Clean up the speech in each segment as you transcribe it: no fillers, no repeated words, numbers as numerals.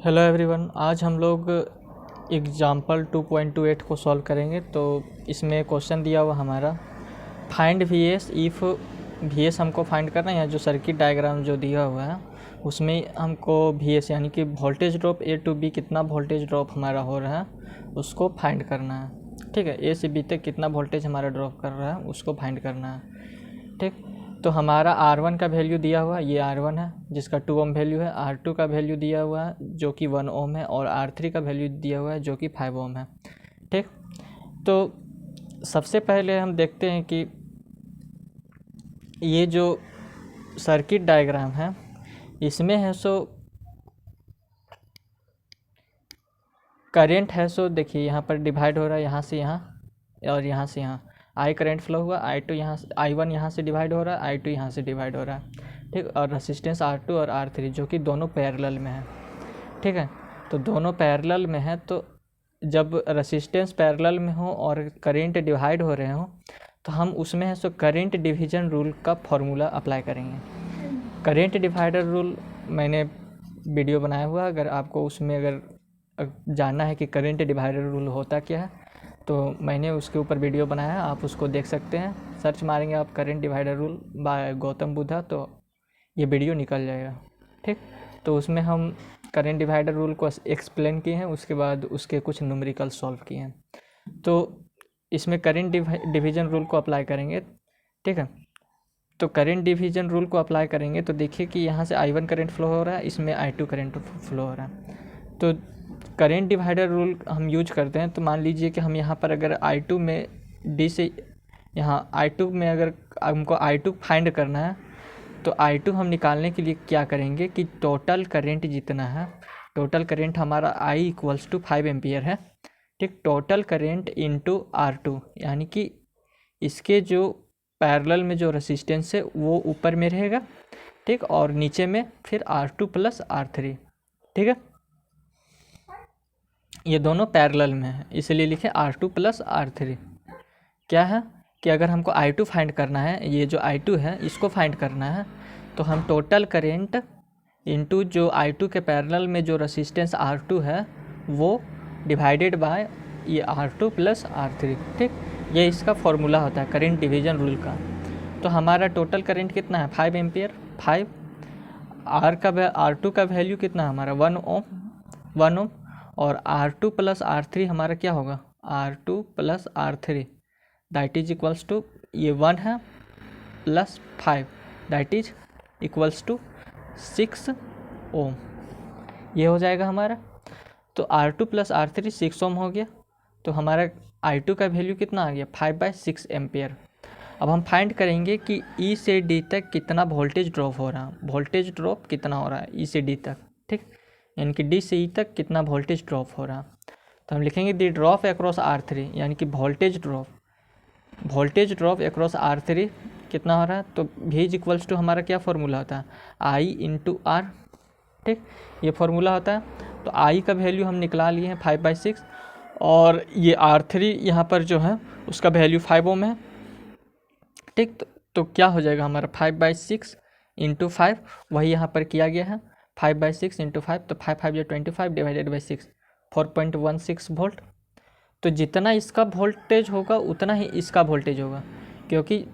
Hello everyone, आज हम लोग एग्जाम्पल 2.28 को सॉल्व करेंगे। तो इसमें क्वेश्चन दिया हुआ हमारा find V S if V S हमको फाइंड करना है। जो सर्किट डायग्राम जो दिया हुआ है उसमें हमको वी एस यानी कि voltage drop A to B कितना वोल्टेज ड्रॉप हमारा हो रहा है उसको फाइंड करना है। ठीक है, ए से बी तक कितना वोल्टेज हमारा ड्रॉप कर रहा है उसको फाइंड करना है। ठीक, तो हमारा R1 का वैल्यू दिया हुआ है, ये R1 है जिसका 2 ओम वैल्यू है। R2 का वैल्यू दिया हुआ है जो कि 1 ओम है, और R3 का वैल्यू दिया हुआ है जो कि 5 ओम है। ठीक, तो सबसे पहले हम देखते हैं कि ये जो सर्किट डायग्राम है इसमें है सो करंट है। सो देखिए यहाँ पर डिवाइड हो रहा है यहाँ से यहाँ और यहाँ से यहाँ। आई करंट फ्लो हुआ, I2 यहाँ से, I1 यहाँ से डिवाइड हो रहा है, I2 यहाँ से डिवाइड हो रहा है। ठीक, और रेसिस्टेंस R2 और R3 जो कि दोनों पैरेलल में है। ठीक है, तो दोनों पैरेलल में है, तो जब रेसिस्टेंस पैरेलल में हो और करंट डिवाइड हो रहे हो तो हम उसमें है सो करंट डिवीजन रूल का फॉर्मूला अप्लाई करेंगे। करंट डिवाइडर रूल मैंने वीडियो बनाया हुआ, अगर आपको उसमें अगर जानना है कि करंट डिवाइडर रूल होता क्या है तो मैंने उसके ऊपर वीडियो बनाया है, आप उसको देख सकते हैं। सर्च मारेंगे आप current divider rule by Gautam Buddha तो ये वीडियो निकल जाएगा। ठीक, तो उसमें हम करंट डिवाइडर रूल को एक्सप्लेन किए हैं, उसके बाद उसके कुछ न्यूमेरिकल सॉल्व किए हैं। तो इसमें करंट डिवीजन रूल को अप्लाई करेंगे। ठीक है, तो करंट डिवीजन रूल को अप्लाई करेंगे तो देखिए कि यहाँ से I1 करंट फ्लो हो रहा है, इसमें I2 करंट फ्लो हो रहा है। तो करंट डिवाइडर रूल हम यूज करते हैं। तो मान लीजिए कि हम यहाँ पर अगर I2 में D से यहाँ I2 में अगर हमको I2 फाइंड करना है तो I2 हम निकालने के लिए क्या करेंगे कि टोटल करंट जितना है, टोटल करंट हमारा I इक्वल्स टू 5 एम्पियर है। ठीक, टोटल करंट इंटू R2 यानी कि इसके जो पैरेलल में जो रेसिस्टेंस है वो ऊपर में रहेगा। ठीक, और नीचे में फिर R2 प्लस R3। ठीक है, ये दोनों पैरेलल में है इसलिए लिखे R2 प्लस R3। क्या है कि अगर हमको I2 फाइंड करना है, ये जो I2 है इसको फाइंड करना है, तो हम टोटल करेंट इंटू जो I2 के पैरेलल में जो रेसिस्टेंस R2 है वो डिवाइडेड बाय ये R2 प्लस R3। ठीक, ये इसका फॉर्मूला होता है करंट डिवीजन रूल का। तो हमारा टोटल करंट कितना है 5 एम्पियर। 5 R2 का वैल्यू कितना है हमारा 1 ओम, और R2 प्लस R3 हमारा क्या होगा R2 plus R3 that is equals to ये 1 है plus 5 that is equals to 6 ohm. ये हो जाएगा हमारा। तो R2 प्लस R3 6 ओम हो गया। तो हमारा I2 का वैल्यू कितना आ गया 5/6 एम्पियर। अब हम फाइंड करेंगे कि E से D तक कितना वोल्टेज ड्रॉप हो रहा है, वोल्टेज ड्रॉप कितना हो रहा है E से D तक। ठीक, यानी कि D से E तक कितना वोल्टेज ड्रॉप हो रहा है। तो हम लिखेंगे दी ड्रॉप अक्रॉस R3 यानी कि वोल्टेज ड्रॉप अक्रॉस R3 कितना हो रहा है। तो V इज इक्वल्स टू हमारा क्या फॉर्मूला होता है I इंटू R। ठीक, ये फॉर्मूला होता है। तो I का वैल्यू हम निकला लिए हैं 5/6, और ये R3 यहाँ पर जो है उसका वैल्यू 5 ओम है। ठीक, तो क्या हो जाएगा हमारा 5/6 इंटू 5, वही यहाँ पर किया गया है 5/6 इंटू 5, तो 5×5 = 25 डिवाइडेड बाई 6 4.16 वोल्ट। तो जितना इसका वोल्टेज होगा उतना ही इसका वोल्टेज होगा, क्योंकि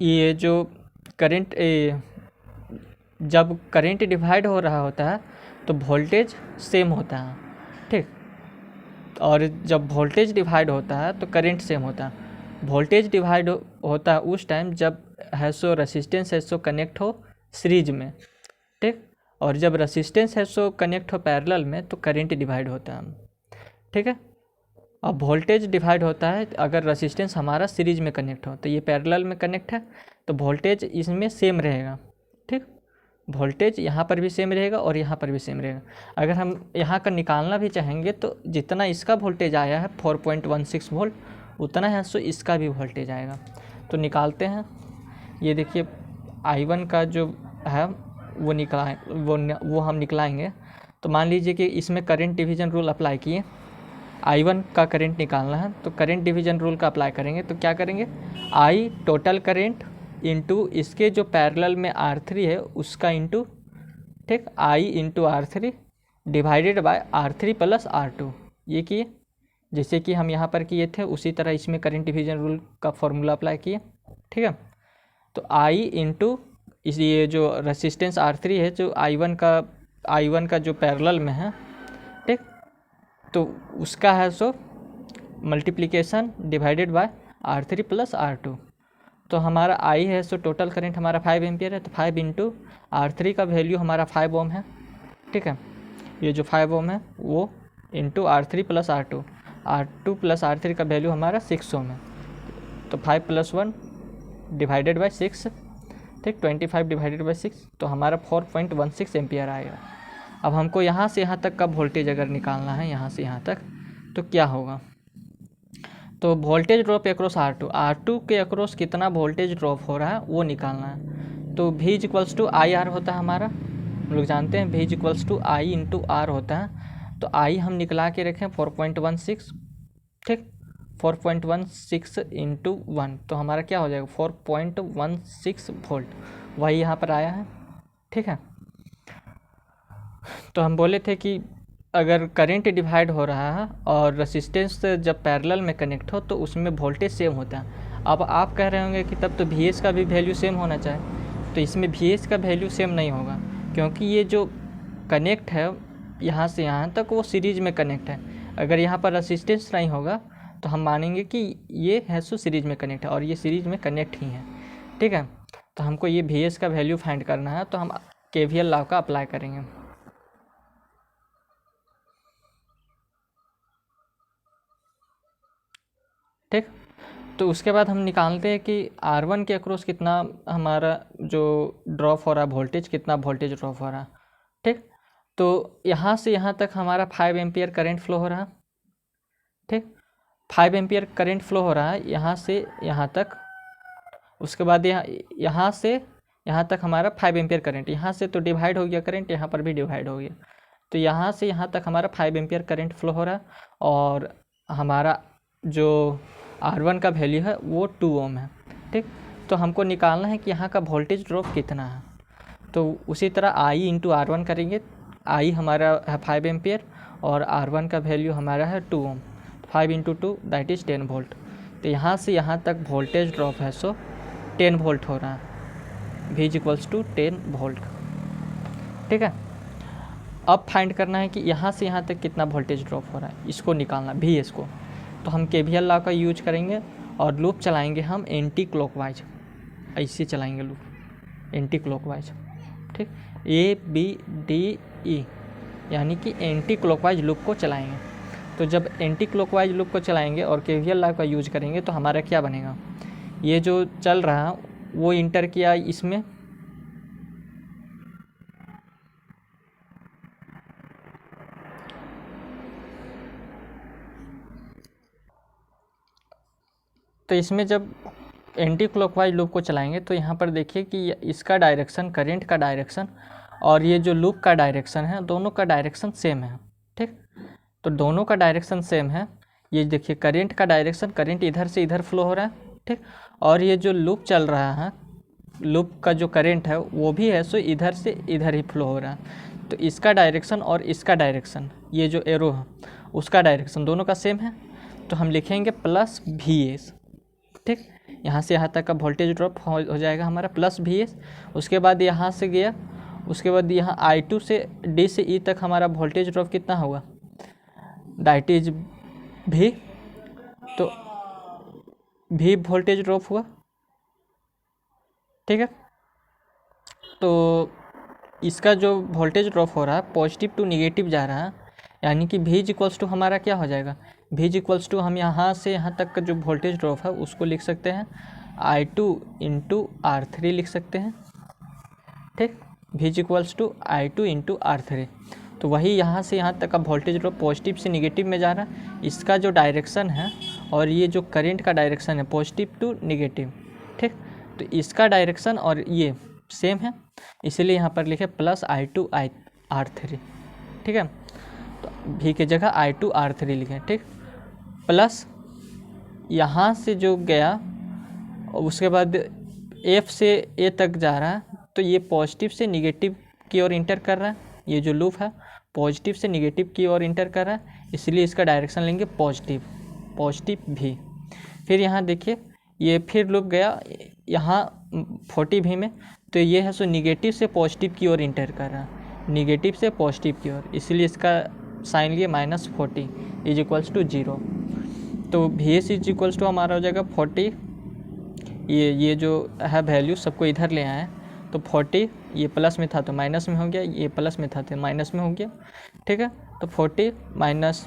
ये जो करंट जब करंट डिवाइड हो रहा होता है तो वोल्टेज सेम होता है। ठीक, और जब वोल्टेज डिवाइड होता है तो करंट सेम होता है। वोल्टेज डिवाइड होता है उस टाइम जब है सो रेसिस्टेंस है सो कनेक्ट हो सीरीज में। ठीक, और जब रेसिस्टेंस है सो कनेक्ट हो पैरेलल में तो करंट डिवाइड होता है। ठीक है, अब वोल्टेज डिवाइड होता है अगर रेसिस्टेंस हमारा सीरीज में कनेक्ट हो, तो ये पैरेलल में कनेक्ट है तो वोल्टेज इसमें सेम रहेगा। ठीक, वोल्टेज यहाँ पर भी सेम रहेगा और यहाँ पर भी सेम रहेगा। अगर हम यहाँ का निकालना भी चाहेंगे तो जितना इसका वोल्टेज आया है 4.16 वोल्ट उतना है सो इसका भी वोल्टेज आएगा। तो निकालते हैं। ये देखिए I1 का जो है वो हम निकलाएंगे। तो मान लीजिए कि इसमें करंट डिवीजन रूल अप्लाई किए, I1 का करंट निकालना है तो करंट डिवीजन रूल का अप्लाई करेंगे। तो क्या करेंगे I टोटल करंट इंटू इसके जो पैरेलल में R3 है उसका इंटू, ठीक, I into R3 divided by R3 plus R2, ये किए जैसे कि हम यहाँ पर किए थे उसी तरह इसमें करंट डिवीजन रूल का फॉर्मूला अप्लाई किए। ठीक है, तो I इंटू इस ये जो रेसिस्टेंस R3 है जो I1 का जो पैरेलल में है, ठीक, तो उसका है so multiplication divided by R3 plus R2। तो हमारा I है सो टोटल करंट हमारा 5 एम्पियर है, तो 5 इंटू R3 का वैल्यू हमारा 5 ओम है। ठीक है, ये जो 5 ओम है वो into R3 plus R2 plus R3 का वैल्यू हमारा 6 ओम है। तो 5 प्लस 1 डिवाइडेड बाई 6, ठीक, 25 डिवाइडेड बाई 6, तो हमारा 4.16 एम्पियर आएगा। अब हमको यहाँ से यहाँ तक का वोल्टेज अगर निकालना है, यहाँ से यहाँ तक, तो क्या होगा, तो वोल्टेज ड्रॉप एक्रॉस R2 के अक्रॉस कितना वोल्टेज ड्रॉप हो रहा है वो निकालना है। तो V equals to I R होता है हमारा, हम लोग जानते हैं V equals to I into R होता है। तो I हम निकला के रखें 4.16, ठीक, 4.16 इंटू 1, तो हमारा क्या हो जाएगा 4.16 वोल्ट, वही यहाँ पर आया है। ठीक है, तो हम बोले थे कि अगर करंट डिवाइड हो रहा है और रेसिस्टेंस जब पैरेलल में कनेक्ट हो तो उसमें वोल्टेज सेम होता है। अब आप कह रहे होंगे कि तब तो VS का भी वैल्यू सेम होना चाहिए, तो इसमें VS का वैल्यू सेम नहीं होगा क्योंकि ये जो कनेक्ट है यहाँ से यहाँ तक वो सीरीज में कनेक्ट है। अगर यहाँ पर रेसिस्टेंस नहीं होगा तो हम मानेंगे कि ये है सो सीरीज में कनेक्ट है और ये सीरीज में कनेक्ट ही है। ठीक है, तो हमको ये VS का वैल्यू फाइंड करना है, तो हम KVL लॉ का अप्लाई करेंगे। ठीक, तो उसके बाद हम निकालते हैं कि R1 के अक्रॉस कितना हमारा जो ड्रॉप हो रहा है वोल्टेज, कितना वोल्टेज ड्रॉप हो रहा है। ठीक, तो यहाँ से यहाँ तक हमारा 5 एम्पियर करंट फ्लो हो रहा है। ठीक, 5 एम्पियर करंट फ्लो हो रहा है यहाँ से यहाँ तक। उसके बाद यहाँ से यहाँ तक हमारा 5 एम्पियर करंट, यहाँ से तो डिवाइड हो गया करंट, यहाँ पर भी डिवाइड हो गया, तो यहाँ से यहाँ तक हमारा 5 एम्पियर करंट फ्लो हो रहा है और हमारा जो R1 का वैल्यू है वो 2 ओम है। ठीक, तो हमको निकालना है कि यहाँ का वोल्टेज ड्रॉप कितना है। तो उसी तरह I इंटू R1 करेंगे, I हमारा है 5 एम्पियर और R1 का वैल्यू हमारा है 2 ओम, 5 इंटू 2 दैट इज़ 10 वोल्ट। तो यहाँ से यहाँ तक वोल्टेज ड्रॉप है सो 10 वोल्ट हो रहा है, V इक्वल्स टू 10 वोल्ट। ठीक है, अब फाइंड करना है कि यहाँ से यहाँ तक कितना वोल्टेज ड्रॉप हो रहा है, इसको निकालना VS को। तो हम KVL लॉ का यूज करेंगे और लूप चलाएंगे हम एंटी क्लॉकवाइज, ऐसे चलाएंगे लूप एंटी क्लॉकवाइज। ठीक, ABDE यानी कि एंटी क्लॉकवाइज लूप को चलाएंगे। तो जब एंटी क्लॉकवाइज लूप को चलाएंगे और KVL लॉ का यूज करेंगे तो हमारा क्या बनेगा, ये जो चल रहा है वो इंटर किया इसमें, तो इसमें जब एंटी क्लॉकवाइज लूप को चलाएंगे तो यहाँ पर देखिए कि इसका डायरेक्शन, करंट का डायरेक्शन और ये जो लूप का डायरेक्शन है, दोनों का डायरेक्शन सेम है। ठीक, तो दोनों का डायरेक्शन सेम है। ये देखिए करंट का डायरेक्शन, करंट इधर से इधर फ्लो हो रहा है। ठीक, और ये जो लूप चल रहा है, लूप का जो करंट है वो भी है सो इधर से इधर ही फ्लो हो रहा है। तो इसका डायरेक्शन और इसका डायरेक्शन, ये जो एरो है उसका डायरेक्शन दोनों का सेम है, तो हम लिखेंगे प्लस VS। ठीक, यहाँ से यहाँ तक का वोल्टेज ड्रॉप हो जाएगा हमारा प्लस VS। उसके बाद यहाँ से गया, उसके बाद यहाँ I2 से D से E तक हमारा वोल्टेज ड्रॉप कितना होगा, दैट इज V। तो V वोल्टेज ड्रॉप हुआ। ठीक है, तो इसका जो वोल्टेज ड्रॉप हो रहा है पॉजिटिव टू निगेटिव जा रहा है, यानी कि V इक्वल्स टू हमारा क्या हो जाएगा, V इक्वल्स टू हम यहाँ से यहाँ तक का जो वोल्टेज ड्रॉप है उसको लिख सकते हैं I2 इंटू R3 लिख सकते हैं। ठीक, V equals to I2 into R3। तो वही यहाँ से यहाँ तक का वोल्टेज ड्रॉप पॉजिटिव से निगेटिव में जा रहा है, इसका जो डायरेक्शन है और ये जो करंट का डायरेक्शन है पॉजिटिव टू निगेटिव। ठीक, तो इसका डायरेक्शन और ये सेम है, इसीलिए यहाँ पर लिखे प्लस I2 R3। ठीक है, तो V की जगह I2 R3 लिखें। ठीक, प्लस यहाँ से जो गया उसके बाद F से A तक जा रहा है, तो ये पॉजिटिव से निगेटिव की ओर इंटर कर रहा है। ये जो लूप है पॉजिटिव से निगेटिव की ओर इंटर कर रहा है, इसलिए इसका डायरेक्शन लेंगे पॉजिटिव भी। फिर यहाँ देखिए ये फिर लूप गया यहाँ 40V में, तो ये है सो निगेटिव से पॉजिटिव की ओर इंटर कर रहा है, निगेटिव से पॉजिटिव की ओर, इसलिए इसका साइन लिए -40 इज इक्वल्स टू 0। तो VS इज इक्वल्स टू हमारा हो जाएगा 40, ये जो है वैल्यू सबको इधर ले आए हैं, तो 40 ये प्लस में था तो माइनस में हो गया, ये प्लस में था तो माइनस में हो गया, ठीक है। तो 40 माइनस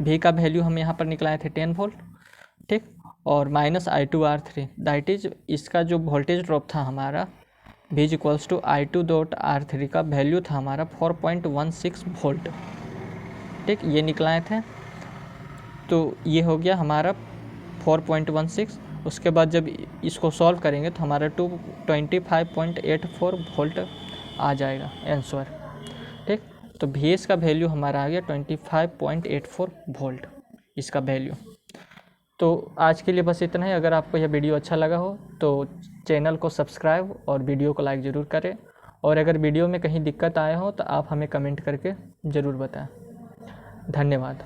V का वैल्यू हम यहाँ पर निकलाए थे 10 वोल्ट, ठीक, और -I2R3 दैट इज इसका जो वोल्टेज ड्रॉप था हमारा V is equals to I2.R3 का वैल्यू था हमारा 4.16 वोल्ट, ठीक, ये निकलाए थे। तो ये हो गया हमारा 4.16। उसके बाद जब इसको सॉल्व करेंगे तो हमारा 25.84 वोल्ट आ जाएगा आंसर, ठीक। तो VS का वैल्यू हमारा आ गया 25.84 वोल्ट इसका वैल्यू। तो आज के लिए बस इतना ही। अगर आपको यह वीडियो अच्छा लगा हो तो चैनल को सब्सक्राइब और वीडियो को लाइक ज़रूर करें, और अगर वीडियो में कहीं दिक्कत आए हो तो आप हमें कमेंट करके ज़रूर बताएं। धन्यवाद।